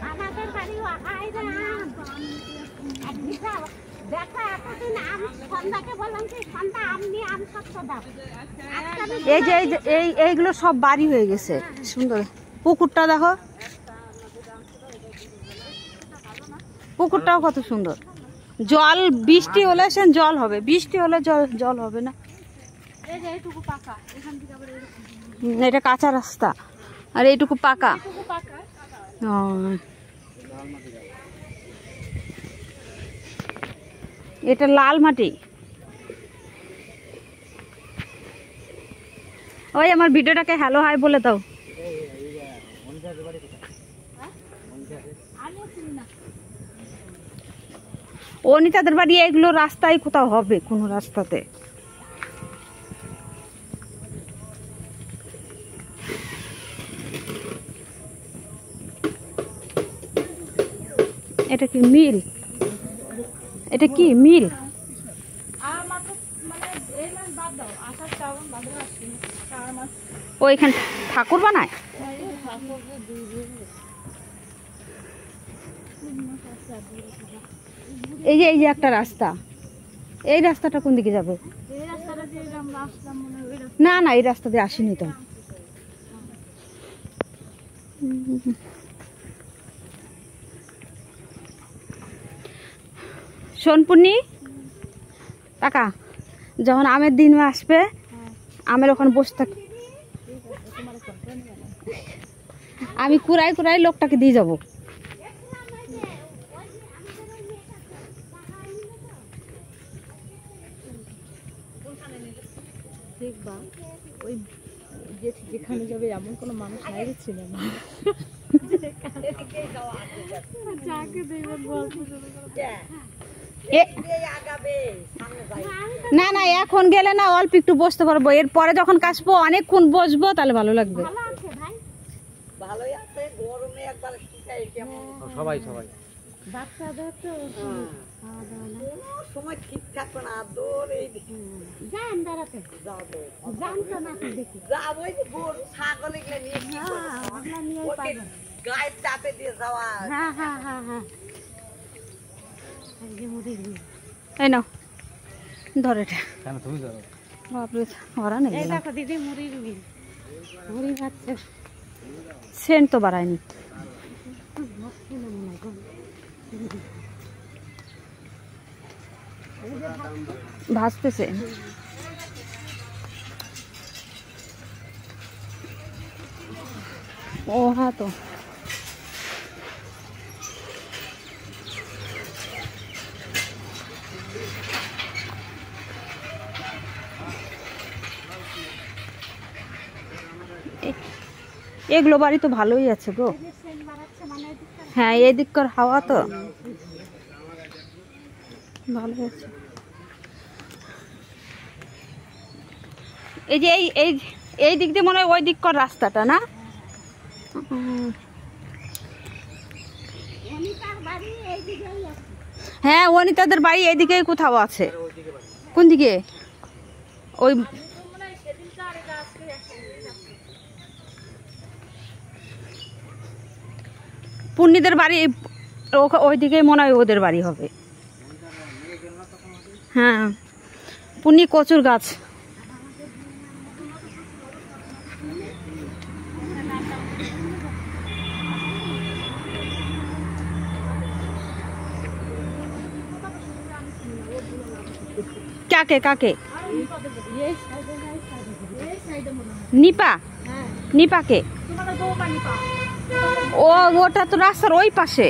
আমাদের বাড়ি এই যে এইগুলো সব বাড়ি হয়ে গেছে। সুন্দর পুকুরটা দেখো, পুকুরটাও কত সুন্দর। জল বৃষ্টি হলে জল হবে, বৃষ্টি হলে জল হবে না। এটা কাঁচা রাস্তা আর এইটুকু পাকা। এটা লাল মাটি। ওই আমার ভিডিওটাকে হ্যালো হাই বলে দাও। অনিতাদের বাড়ি এগুলো রাস্তায় কোথাও হবে, কোনো রাস্তাতে। এটা কি মিল? এটা কি মিল? ও এখানে ঠাকুর বানায়। এই যে একটা রাস্তা, এই রাস্তাটা কোন দিকে যাবে? না না, এই রাস্তা দিয়ে আসেনি তো। সোনপুর্ণি কাকা, যখন আমের দিন আসবে আমের ওখানে বসে থাক, আমি কুড়াই কুড়াই লোকটাকে দিয়ে যাবো। দেখবা ওই যেখানে যাবে এমন কোনো মানুষ নাই ছিল না। না না, এখন গেলে না অল্প একটু বসতে পারবো, এরপরে যখন কাশবো অনেকক্ষণ বসবো, তাহলে ভালো লাগবে। সবাই সবাই সময় ঠিক থাকবে না। ছাগল গায়ের চাপে দিয়ে যাওয়া। এই নাও ধর এটা। কেন তুমি ধরো? বাপরে ওরা নেই। এই দেখো দিদি মুড়ির মিল, মুড়ি খাচ্ছে। সেন্ট তো বাড়ায়নি। ভাজতেছে। ও হ্যাঁ তো এগুলো বাড়ি তো ভালোই আছে গো। হ্যাঁ, এই দিককার হাওয়া তো ভালো আছে। এই যে এই দিক দিয়ে মনে হয় ওই দিককার রাস্তাটা না? হ্যাঁ, অনিতাদের বাড়ি এইদিকেই কোথাও আছে। কোন দিকে? ওই পুণ্যিদের বাড়ি ওইদিকে মনে হয় ওদের বাড়ি হবে। হ্যাঁ, পুণ্যি কচুর গাছ। কাকে কাকে? নিপা? নিপাকে? ও ওটা তো রাস্তার ওই পাশে।